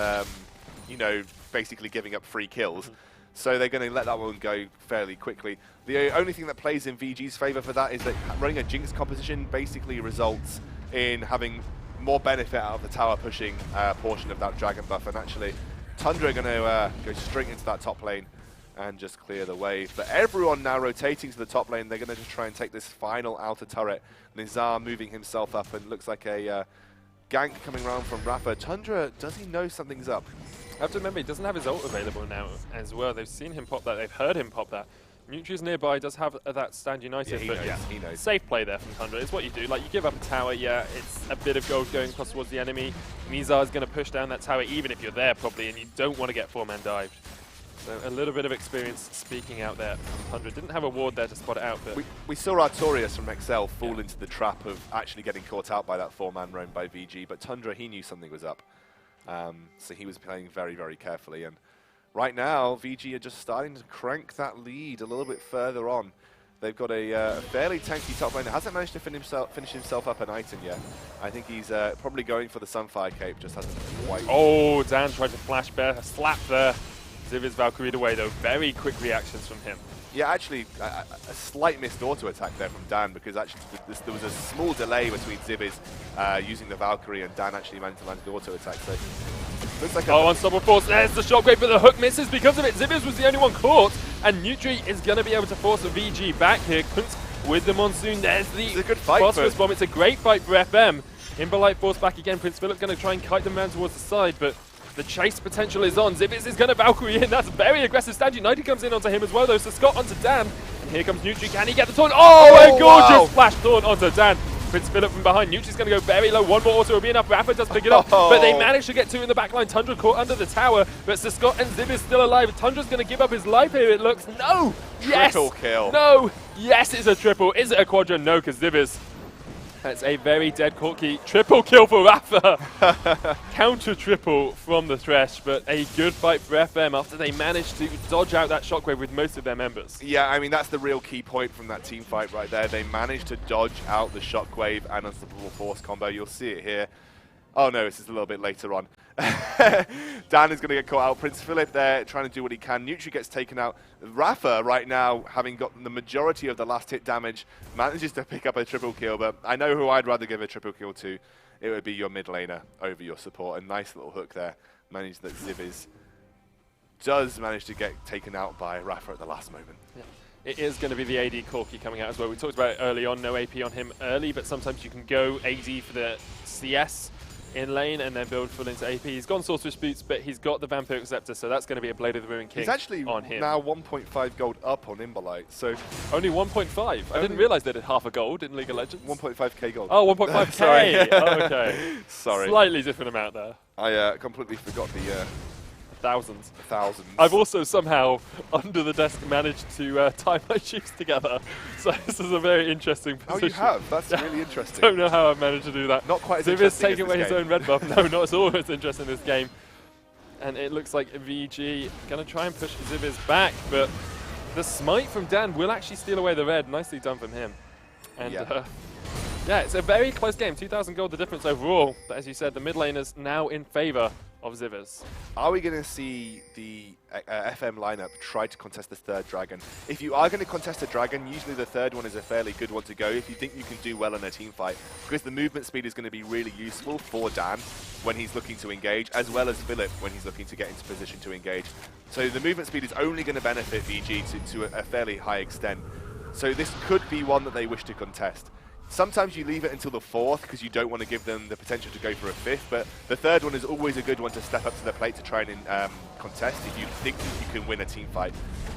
you know, basically giving up free kills. So they're going to let that one go fairly quickly. The only thing that plays in VG's favor for that is that running a Jinx composition basically results in having more benefit out of the tower pushing portion of that Dragon buff, and actually Tundra are going to go straight into that top lane and just clear the wave. But everyone now rotating to the top lane. They're going to just try and take this final outer turret. Nizar moving himself up, and looks like a gank coming around from Rafa. Tundra, does he know something's up? I have to remember, he doesn't have his ult available now as well. They've seen him pop that. They've heard him pop that. Nutri's nearby, does have that Stand United, but he knows. Safe play there from Tundra. It's what you do. Like, you give up a tower, it's a bit of gold going across towards the enemy. Nizar is going to push down that tower, even if you're there, probably, and you don't want to get 4-man dived. So a little bit of experience speaking out there from Tundra. Didn't have a ward there to spot it out, but we saw Artorias from XL fall into the trap of actually getting caught out by that 4-man roam by VG, but Tundra, he knew something was up. So he was playing very, very carefully. And right now, VG are just starting to crank that lead a little bit further on. They've got a fairly tanky top laner. Hasn't managed to finish himself up an item yet. I think he's probably going for the Sunfire Cape, just hasn't quite. Oh, Dan tried to flash bear, a slap there. Ziv Valkyrie away though. Very quick reactions from him. Yeah, actually, a slight missed auto attack there from Dan, because actually there was a small delay between Ziviz using the Valkyrie and Dan actually managed to land the auto attack. So looks like unstoppable force. There's the shockwave, but the hook misses because of it. Ziviz was the only one caught, and Nutri is going to be able to force a VG back here. Kunst with the Monsoon. There's the a good fight phosphorus bomb. It's a great fight for FM. Impolite force back again. Prince Philip going to try and kite them around towards the side, but the chase potential is on. Ziviz is going to Valkyrie in. That's very aggressive stand. United comes in onto him as well, though. So Scott onto Dan. And here comes Nutri. Can he get the taunt? Oh, a gorgeous flash taunt onto Dan. Prince Philip from behind. Nutri's going to go very low. One more auto will be enough. Rafa does pick it up. But they manage to get two in the back line. Tundra caught under the tower. But Sir Scott and Ziviz still alive. Tundra's going to give up his life here, it looks. No! Yes! Triple kill. No! Yes, it's a triple. Is it a quadra? No, because Ziviz. That's a very dead Corky. Triple kill for Rafa. Counter triple from the Thresh, but a good fight for FM after they managed to dodge out that shockwave with most of their members. Yeah, I mean, that's the real key point from that team fight right there. They managed to dodge out the shockwave and unstoppable force combo. You'll see it here. Oh no, this is a little bit later on. Dan is going to get caught out. Prince Philip there trying to do what he can. Nutri gets taken out. Rafa right now, having got the majority of the last hit damage, manages to pick up a triple kill, but I know who I'd rather give a triple kill to. It would be your mid laner over your support. A nice little hook there. Managed that Ziviz does manage to get taken out by Rafa at the last moment. Yeah. It is going to be the AD Corky coming out as well. We talked about it early on, no AP on him early, but sometimes you can go AD for the CS in lane and then build full into AP. He's gone Sorcerer's Boots, but he's got the Vampiric Scepter, so that's going to be a Blade of the Ruin King. He's actually on him. Now 1.5 gold up on Imbolite, so only 1.5. I didn't realize they did half a gold in League of Legends. 1.5k gold. Oh, 1.5k. Sorry. Oh, okay. Sorry. Slightly different amount there. I completely forgot the Thousands. thousands. I've also somehow, under the desk, managed to tie my shoes together. So this is a very interesting position. Oh, you have? That's really interesting. Don't know how I've managed to do that. Not quite as Ziviz interesting taking as away this his game. own red buff. No, not at all as interesting in this game. And it looks like VG going to try and push Ziviz back, but the smite from Dan will actually steal away the red. Nicely done from him. And yeah, it's a very close game. 2,000 gold the difference overall. But as you said, the mid laners now in favor of Ziviz. Are we going to see the FM lineup try to contest the third dragon? If you are going to contest a dragon, usually the third one is a fairly good one to go if you think you can do well in a team fight, because the movement speed is going to be really useful for Dan when he's looking to engage, as well as Philip when he's looking to get into position to engage. So the movement speed is only going to benefit VG to a fairly high extent. So this could be one that they wish to contest. Sometimes you leave it until the fourth because you don't want to give them the potential to go for a fifth, but the third one is always a good one to step up to the plate to try and contest if you think that you can win a team fight.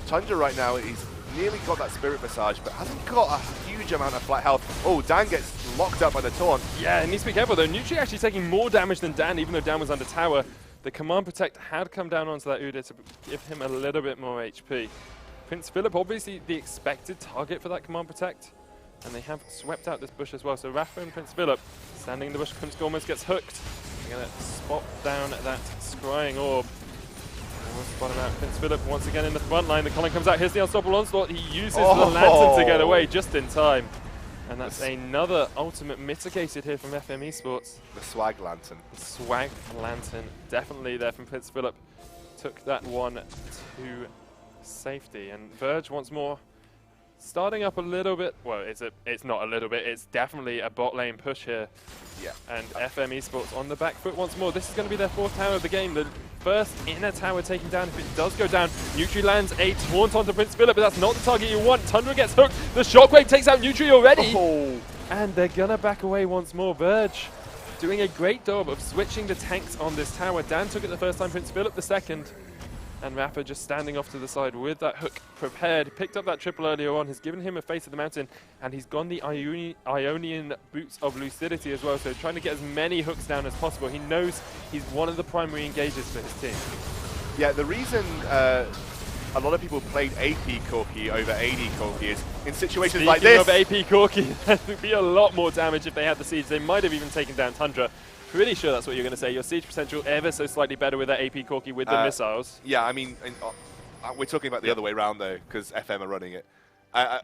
Tundra right now, he's nearly got that Spirit Visage, but hasn't got a huge amount of flat health. Oh, Dan gets locked up by the taunt. Yeah, and needs to be careful though. Nutri actually taking more damage than Dan, even though Dan was under tower. The Command Protect had come down onto that Udyr to give him a little bit more HP. Prince Philip, obviously the expected target for that Command Protect. And they have swept out this bush as well. So Rafa and Prince Philip standing in the bush. Kunst almost gets hooked. They're going to spot down that scrying orb. Almost spot him out. Prince Philip once again in the front line. The Colin comes out. Here's the unstoppable onslaught. He uses the lantern to get away just in time. And that's another ultimate mitigated here from FM eSports. The swag lantern. The swag lantern. Definitely there from Prince Philip. Took that one to safety. And Verge once more starting up a little bit. Well, it's not a little bit. It's definitely a bot lane push here. Yeah. And FM eSports on the back foot once more. This is going to be their fourth tower of the game. The first inner tower taken down. If it does go down, Nutri lands a taunt onto Prince Philip, but that's not the target you want. Tundra gets hooked. The shockwave takes out Nutri already. Oh. And they're going to back away once more. Verge doing a great job of switching the tanks on this tower. Dan took it the first time, Prince Philip the second. And Rafa just standing off to the side with that hook prepared. Picked up that triple earlier on, has given him a face of the mountain, and he's gone the Ionian Boots of Lucidity as well, so trying to get as many hooks down as possible. He knows he's one of the primary engagers for his team. Yeah, the reason a lot of people played AP Corki over AD Corki is in situations like this. Speaking of AP Corki, there would be a lot more damage if they had the siege. They might have even taken down Tundra. Pretty sure that's what you're going to say. Your siege potential ever so slightly better with that AP Corki with the missiles. Yeah, I mean, we're talking about the other way around though, because FM are running it.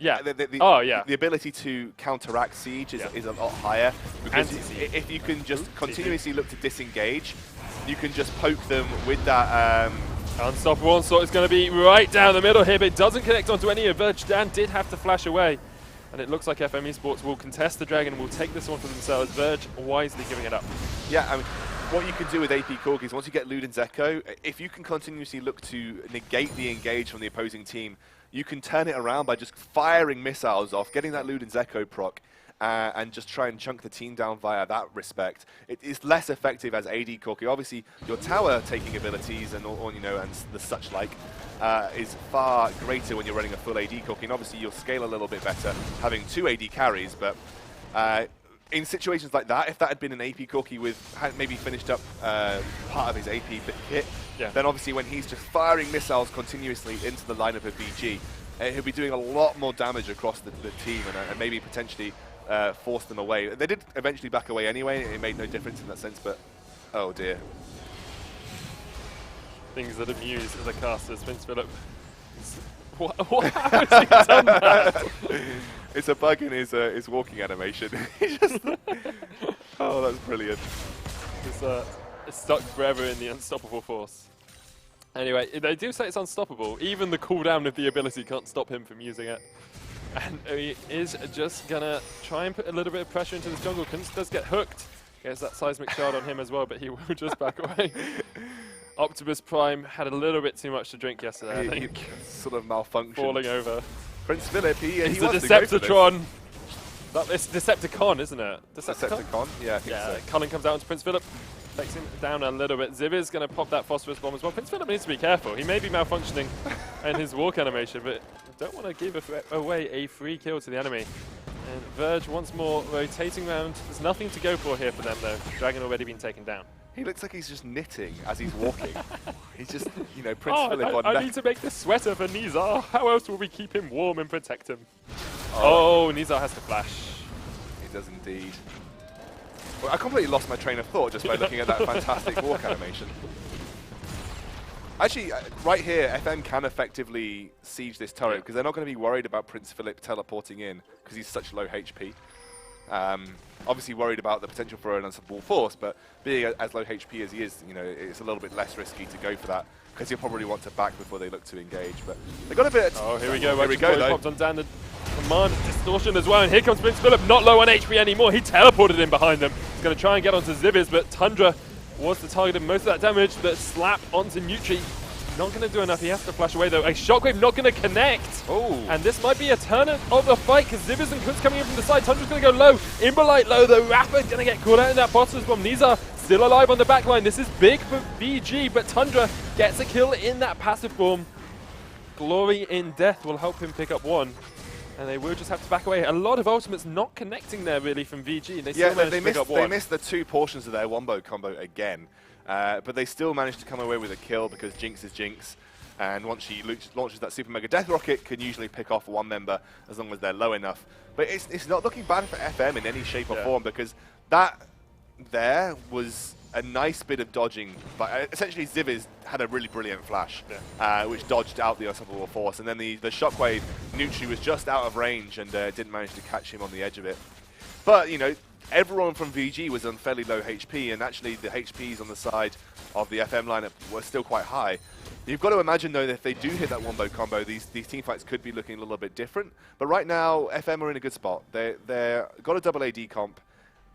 Yeah. The ability to counteract siege is a lot higher, because if you can just continuously look to disengage, you can just poke them with that. Unstoppable Onslaught is going to be right down the middle here, but it doesn't connect onto any of Verge. Dan did have to flash away, and it looks like FM eSports will contest the Dragon and will take this one for themselves. Verge wisely giving it up. Yeah, I mean, what you can do with AP Corki is once you get Luden's Echo, if you can continuously look to negate the engage from the opposing team, you can turn it around by just firing missiles off, getting that Luden's Echo proc, and just try and chunk the team down via that respect. It is less effective as AD Corki. Obviously, your tower taking abilities and and the such like is far greater when you're running a full AD Corki. And obviously, you'll scale a little bit better having 2 AD carries. But in situations like that, if that had been an AP Corki had maybe finished up part of his AP kit, then obviously when he's just firing missiles continuously into the lineup of VG, he'll be doing a lot more damage across the team and maybe potentially force them away. They did eventually back away anyway. It made no difference in that sense, but oh dear. Things that amuse the casters. Prince Philip. How has he done that? It's a bug in his walking animation. Oh, that's brilliant. It's stuck forever in the unstoppable force. Anyway, they do say it's unstoppable. Even the cooldown of the ability can't stop him from using it. And he is just going to try and put a little bit of pressure into this jungle. Kunst does get hooked. Gets that seismic shard on him as well, but he will just back away. Optimus Prime had a little bit too much to drink yesterday, I think. Sort of malfunctioned. Falling over. Prince Philip, he's the Decepticon. It's Decepticon, isn't it? Decepticon? Yeah, I think so. Cullen comes out onto Prince Philip. Takes him down a little bit. Ziv is going to pop that phosphorus bomb as well. Prince Philip needs to be careful. He may be malfunctioning in his walk animation, but don't want to give away a free kill to the enemy. And Verge once more rotating around. There's nothing to go for here for them though. Dragon already been taken down. He looks like he's just knitting as he's walking. He's just, Prince Philip on I need to make this sweater for Nizar. How else will we keep him warm and protect him? Oh, Nizar has to flash. He does indeed. Well, I completely lost my train of thought just by looking at that fantastic walk animation. Actually, right here, FM can effectively siege this turret because they're not going to be worried about Prince Philip teleporting in because he's such low HP. Obviously worried about the potential for an unstoppable force, but being as low HP as he is, it's a little bit less risky to go for that because he'll probably want to back before they look to engage. But they got a bit. Here we go. Here we go. Though. Popped on down the command distortion as well, and here comes Prince Philip, not low on HP anymore. He teleported in behind them. He's going to try and get onto Ziviz, but Tundra was the target of most of that damage. But slap onto Nutri. Not going to do enough. He has to flash away though. A shockwave not going to connect. Oh. And this might be a turn of the fight because Ziviz and Kunz coming in from the side. Tundra's going to go low. Imbolite low. The Rapper's going to get caught out in that bottom bomb. Nizar still alive on the backline. This is big for VG, but Tundra gets a kill in that passive form. Glory in Death will help him pick up one. And they will just have to back away. A lot of ultimates not connecting there really from VG. They still managed to pick up one. They missed the 2 portions of their wombo combo again. But they still managed to come away with a kill because Jinx is Jinx. And once she launches that Super Mega Death Rocket, can usually pick off one member as long as they're low enough. But it's not looking bad for FM in any shape or form because that there was a nice bit of dodging. But essentially, Ziviz had a really brilliant flash, which dodged out the unstoppable force. And then the shockwave, Nutri was just out of range and didn't manage to catch him on the edge of it. But, everyone from VG was on fairly low HP, and actually the HPs on the side of the FM lineup were still quite high. You've got to imagine, though, that if they do hit that wombo combo, these teamfights could be looking a little bit different. But right now, FM are in a good spot. They're got a double AD comp.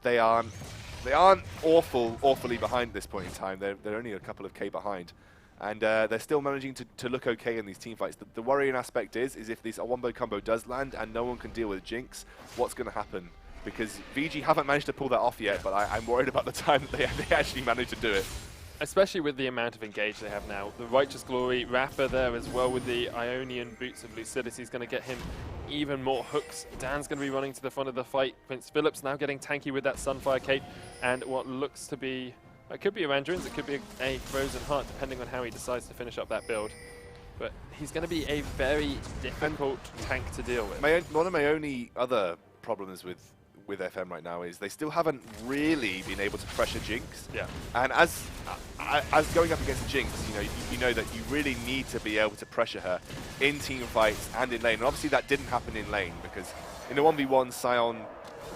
They aren't awfully behind at this point in time. They're only a couple of K behind. And they're still managing to look okay in these teamfights. The worrying aspect is if this wombo combo does land and no one can deal with Jinx, what's going to happen? Because VG haven't managed to pull that off yet, but I'm worried about the time that they actually managed to do it. Especially with the amount of engage they have now. The Righteous Glory, Rapper there as well with the Ionian Boots of Lucidity is going to get him even more hooks. Dan's going to be running to the front of the fight. Prince Philip's now getting tanky with that Sunfire Cape and what looks to be, it could be a Mandarins, it could be a Frozen Heart, depending on how he decides to finish up that build. But he's going to be a very difficult tank to deal with. One of my only other problems with FM right now is they still haven't really been able to pressure Jinx. Yeah. And as going up against Jinx, you know that you really need to be able to pressure her in team fights and in lane. And obviously that didn't happen in lane because in the 1v1, Sion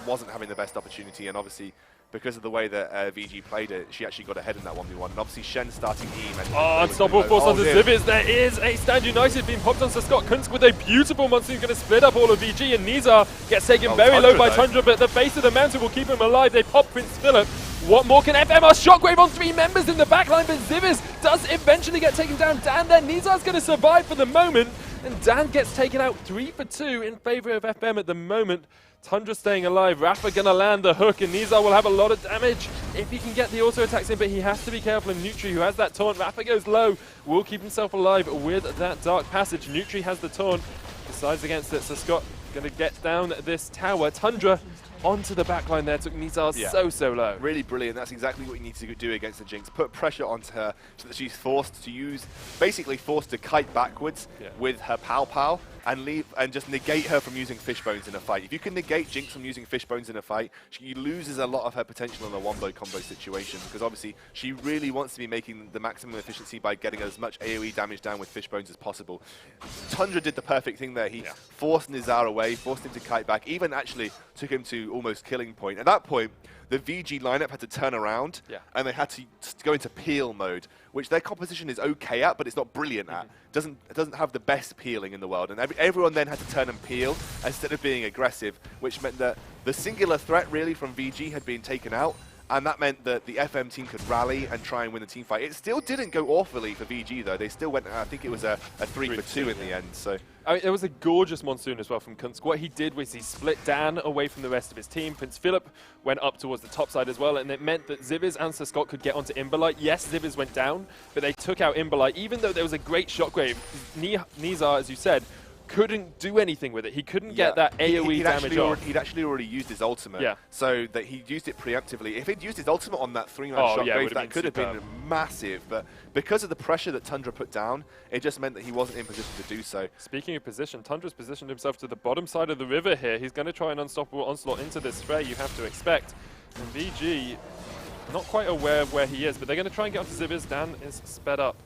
wasn't having the best opportunity, and obviously because of the way that VG played it, she actually got ahead in that 1v1. And obviously Shen starting E. Unstoppable force onto Ziviz. There is a Stand United being popped onto Scott Kunsk with a beautiful monsoon going to split up all of VG, and Nizar gets taken very low by Tundra, but the base of the mountain will keep him alive. They pop Prince Philip. What more can FM? Shockwave on 3 members in the backline, but Ziviz does eventually get taken down. Dan there, Nizar's going to survive for the moment, and Dan gets taken out 3 for 2 in favor of FM at the moment. Tundra staying alive, Rafa gonna land the hook, and Nizar will have a lot of damage if he can get the auto attacks in, but he has to be careful. And Nutri, who has that taunt, Rafa goes low, will keep himself alive with that dark passage. Nutri has the taunt, decides against it, so Scott gonna get down this tower. Tundra onto the backline there, took Nizar so low. Really brilliant. That's exactly what you need to do against the Jinx. Put pressure onto her so that she's forced to kite backwards with her pow and just negate her from using fishbones in a fight. If you can negate Jinx from using fishbones in a fight, she loses a lot of her potential in a wombo combo situation, because obviously she really wants to be making the maximum efficiency by getting as much AoE damage down with fishbones as possible. Tundra did the perfect thing there. He forced Nizar away, forced him to kite back, even actually took him to almost killing point. At that point, the VG lineup had to turn around and they had to go into peel mode, which their composition is okay at, but it's not brilliant at. It doesn't have the best peeling in the world, and everyone then had to turn and peel instead of being aggressive, which meant that the singular threat really from VG had been taken out, and that meant that the FM team could rally and try and win the team fight. It still didn't go awfully for VG though. They still went, I think it was a 3 for 2 in the end. So I mean, it was a gorgeous monsoon as well from Kunsk. What he did was he split Dan away from the rest of his team. Prince Philip went up towards the top side as well, and it meant that Ziviz and Sir Scott could get onto Imberlight. Yes, Ziviz went down, but they took out Imberlight. Even though there was a great shockwave, Nizar, as you said, couldn't do anything with it. He couldn't get that AoE damage off. He'd actually already used his ultimate, so that he used it preemptively. If he'd used his ultimate on that 3-man shockwave, that could have been massive, but because of the pressure that Tundra put down, it just meant that he wasn't in position to do so. Speaking of position, Tundra's positioned himself to the bottom side of the river here. He's going to try an unstoppable onslaught into this spray, you have to expect. And VG, not quite aware of where he is, but they're going to try and get onto Ziviz. Dan is sped up.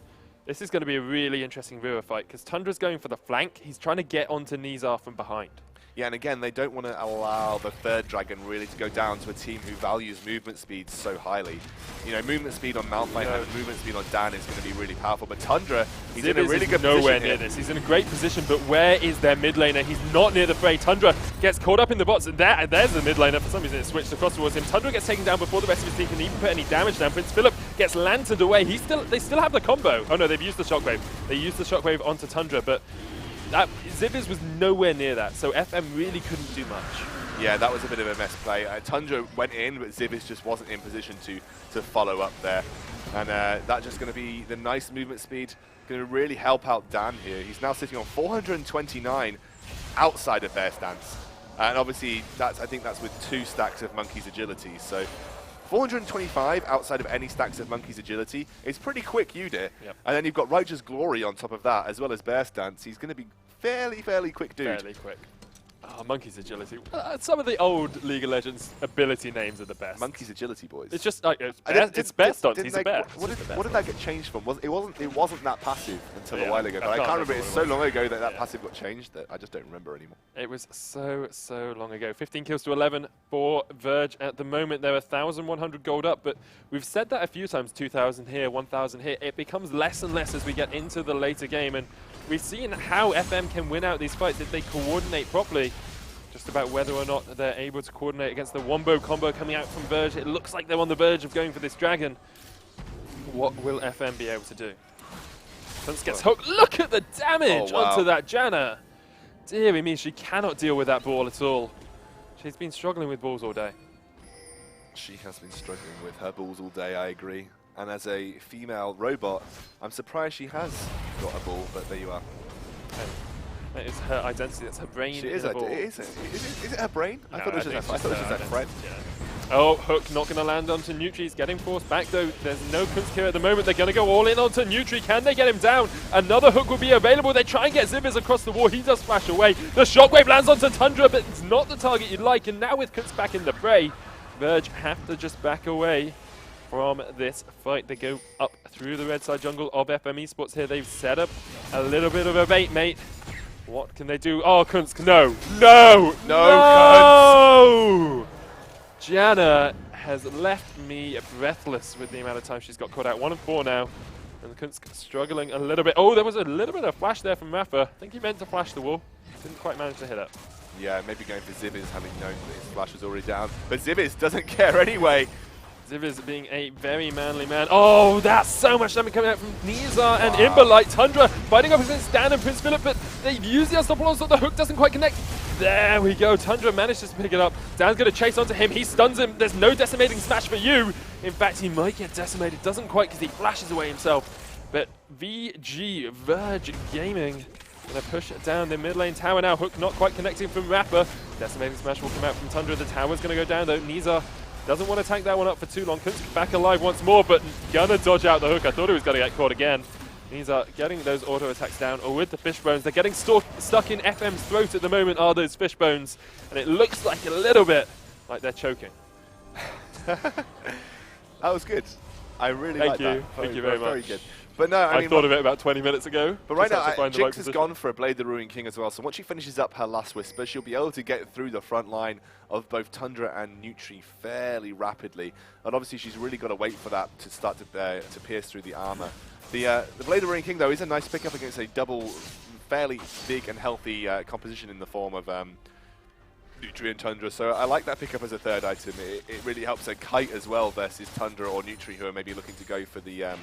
This is going to be a really interesting river fight, because Tundra's going for the flank. He's trying to get onto Nizar from behind. Yeah, and again, they don't want to allow the third dragon really to go down to a team who values movement speed so highly. You know, movement speed on Malphite and movement speed on Dan is going to be really powerful. But Tundra, he's in a really good position nowhere near this. He's in a great position, but where is their mid laner? He's not near the fray. Tundra gets caught up in the bots, and there's the mid laner. For some reason, it switched across towards him. Tundra gets taken down before the rest of his team can even put any damage down. Prince Philip gets lanterned away. They still have the combo. Oh no, they've used the shockwave. They used the shockwave onto Tundra, but Ziviz was nowhere near that, so FM really couldn't do much. Yeah, that was a bit of a mess play. Tundra went in, but Ziviz just wasn't in position to follow up there. And that's just going to be the nice movement speed, going to really help out Dan here. He's now sitting on 429 outside of their stance. And obviously, I think that's with 2 stacks of Monkey's agility. So 425 outside of any stacks of Monkey's agility is pretty quick UDIT. And then you've got Righteous Glory on top of that, as well as Bear Stance. He's going to be fairly quick dude. Fairly quick. Oh, Monkey's agility. Some of the old League of Legends ability names are the best. Monkey's agility, boys. It's just like it's Bear Stance. He's a bear. What did that get changed from? It wasn't that passive until a while ago. But I can't remember. It's so long ago that passive got changed that I just don't remember anymore. It was so long ago. 15 kills to 11 for Verge at the moment. They're 1,100 gold up, but we've said that a few times. 2,000 here, 1,000 here. It becomes less and less as we get into the later game, and we've seen how FM can win out these fights if they coordinate properly. Just about whether or not they're able to coordinate against the wombo combo coming out from Verge. It looks like they're on the verge of going for this dragon. What will FM be able to do? Kunsk gets hooked. Look at the damage onto that Janna. Dear me, she cannot deal with that ball at all. She's been struggling with balls all day. She has been struggling with her balls all day, I agree. And as a female robot, I'm surprised she has got a ball, but there you are. That is her identity, that's her brain. She is, is it her brain? No, I thought it was just her friend. Yeah. Oh, Hook not going to land onto Nutri. He's getting forced back, though. There's no Kunsk here at the moment. They're going to go all in onto Nutri. Can they get him down? Another Hook will be available. They try and get Ziviz across the wall. He does flash away. The Shockwave lands onto Tundra, but it's not the target you'd like. And now with Kunsk back in the fray, Verge have to just back away from this fight. They go up through the red side jungle of FM Esports here. They've set up a little bit of a bait, mate. What can they do? Oh, Kunsk, no. No! No, No! Jana has left me breathless with the amount of time she's got caught out. 1 and 4 now. And Kunsk struggling a little bit. Oh, there was a little bit of flash there from Rafa. I think he meant to flash the wall. Didn't quite manage to hit it. Yeah, maybe going for Ziviz, having known that his flash was already down. But Ziviz doesn't care anyway. Ziviz being a very manly man. Oh, that's so much damage coming out from Nizar and Imberlight. Tundra fighting up against Dan and Prince Philip, but they've used the unstoppable, so the Hook doesn't quite connect. There we go. Tundra manages to pick it up. Dan's going to chase onto him. He stuns him. There's no decimating smash for you. In fact, he might get decimated. Doesn't quite because he flashes away himself. But VG, Verge Gaming, going to push down the mid lane tower now. Hook not quite connecting from Rapper. Decimating smash will come out from Tundra. The tower's going to go down though. Nizar doesn't want to tank that one up for too long. Kunsk back alive once more, but gonna dodge out the Hook. I thought he was going to get caught again. Nizar getting those auto attacks down with the fishbones. They're getting stuck in FM's throat at the moment, are those fishbones. And it looks like a little bit like they're choking. That was good. I really like that. Thank you very much. Very good. But no, I mean, thought of it about 20 minutes ago. But right now, Jinx has gone for a Blade the Ruin King as well. So once she finishes up her last Whisper, she'll be able to get through the front line of both Tundra and Nutri fairly rapidly. And obviously, she's really got to wait for that to start to pierce through the armor. The Blade the Ruin King, though, is a nice pickup against a double, fairly big and healthy composition in the form of Nutri and Tundra. So I like that pickup as a third item. It really helps a Kite as well versus Tundra or Nutri, who are maybe looking to go for the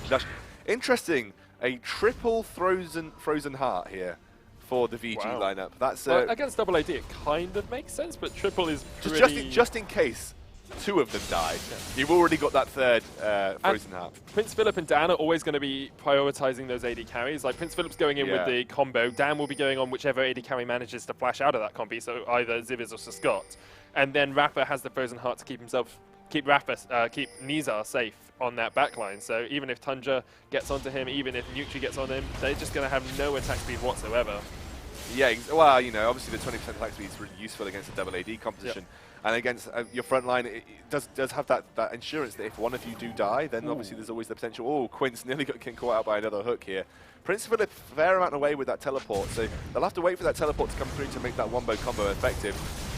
dash. Interesting, a triple frozen heart here for the VG lineup. That's well, against double AD, it kind of makes sense, but triple is just in case 2 of them die. Yeah. You've already got that third frozen heart. Prince Philip and Dan are always going to be prioritizing those AD carries. Like Prince Philip's going in with the combo. Dan will be going on whichever AD carry manages to flash out of that combi, so either Ziviz or Sir Scott. And then Rapper has the frozen heart to keep Nizar safe on that backline. So even if Tundra gets onto him, even if Nutri gets on him, they're just going to have no attack speed whatsoever. Yeah, well, you know, obviously the 20% attack speed is really useful against a double AD composition. Yep. And against your front line, it does have that insurance that if one of you do die, then obviously there's always the potential. Oh, Quince nearly got caught out by another Hook here. Prince Philip fair amount away with that teleport, so they'll have to wait for that teleport to come through to make that wombo combo effective.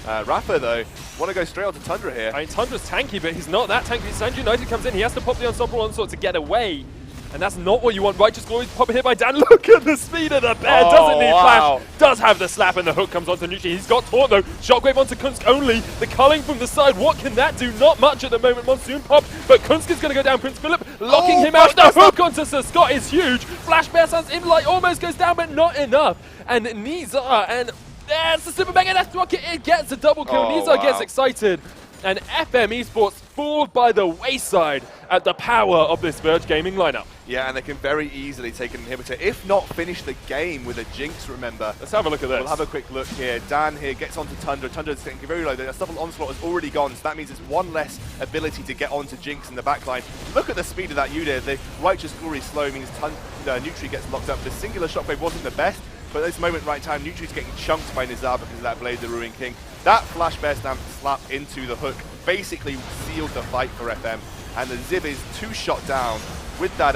Rafa, though, want to go straight onto Tundra here. I mean, Tundra's tanky, but he's not that tanky. Stand United comes in, he has to pop the unstoppable onslaught to get away. And that's not what you want. Righteous Glory pop hit by Dan. Look at the speed of the bear. Doesn't need flash. Does have the slap, and the Hook comes onto Nutri. He's got taunt though. Shockwave onto Kunsk only. The culling from the side. What can that do? Not much at the moment. Monsoon pop, but Kunsk is going to go down. Prince Philip locking him out. The Hook onto Sir Scott is huge. Flash Bear Sounds in light almost goes down, but not enough. And Nizar, and there's the Super Mega Death Rocket. It gets a double kill. Nizar gets excited. And FM Esports fooled by the wayside at the power of this Verge Gaming lineup. Yeah, and they can very easily take an inhibitor, if not finish the game with a Jinx, remember. Let's have a look at this. We'll have a quick look here. Dan here gets onto Tundra. Tundra's getting very low. The Unstoppable Onslaught has already gone, so that means there's one less ability to get onto Jinx in the backline. Look at the speed of that unit. The Righteous Glory slow means Nutri gets locked up. The singular Shockwave wasn't the best, but at this moment, right time, Nutri's getting chunked by Nizar because of that Blade the Ruin King. That Flash Bear Stamp slap into the Hook basically sealed the fight for FM, and the Ziv is 2-shot down with that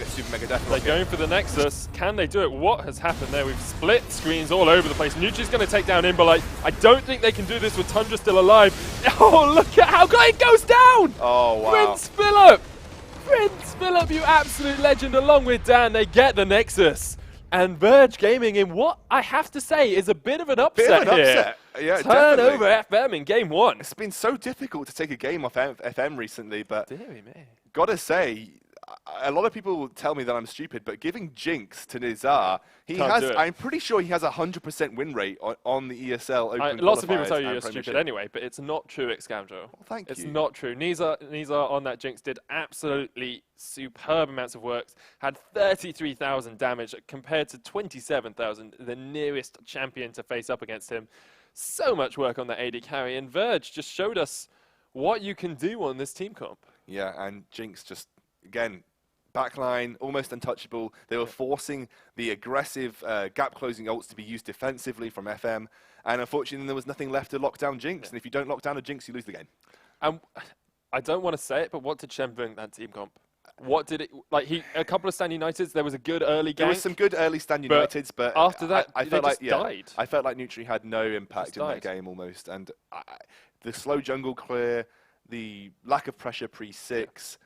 Super Mega Death Rocket. They're going for the Nexus. Can they do it? What has happened there? We've split screens all over the place. Nutri's going to take down Imberlight. I don't think they can do this with Tundra still alive. Oh, look at how it goes down! Oh, wow. Prince Philip! Prince Philip, you absolute legend, along with Dan, they get the Nexus. And Verge Gaming in what I have to say is a bit of an upset here. Yeah, turn over FM in game 1. It's been so difficult to take a game off FM recently, but dearie me. Gotta say, a lot of people tell me that I'm stupid, but giving Jinx to Nizar, I'm pretty sure he has a 100% win rate on the ESL Open lots of people tell you you're stupid anyway, but it's not true, Excalibur. Well, thank you. It's not true. Nizar on that Jinx did absolutely superb amounts of work, had 33,000 damage compared to 27,000, the nearest champion to face up against him. So much work on that AD carry, and Verge just showed us what you can do on this team comp. Yeah, and Jinx just, again, backline, almost untouchable. They were forcing the aggressive gap-closing ults to be used defensively from FM, and unfortunately there was nothing left to lock down Jinx, and if you don't lock down a Jinx, you lose the game. I don't want to say it, but what did Shen bring that team comp? What did it, like, a couple of stand Uniteds, there was a good early game. There was some good early stand Uniteds, but after that, I they felt just like, died. I felt like Nutri had no impact in that game almost, and the slow jungle clear, the lack of pressure pre-6,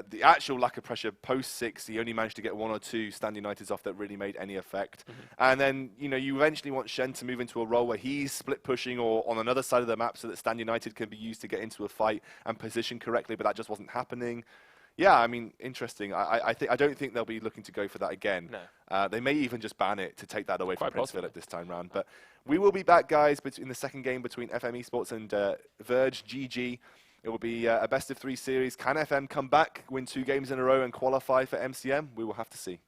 the actual lack of pressure post-6, he only managed to get 1 or 2 stand Uniteds off that really made any effect. And then, you know, you eventually want Shen to move into a role where he's split pushing or on another side of the map so that stand United can be used to get into a fight and position correctly, but that just wasn't happening. Yeah, I mean, interesting. I don't think they'll be looking to go for that again. No. They may even just ban it to take that away from Prince Philip this time round. But we will be back, guys, in the second game between FM eSports and VergeGG. It will be a best-of-3 series. Can FM come back, win 2 games in a row and qualify for MCM? We will have to see.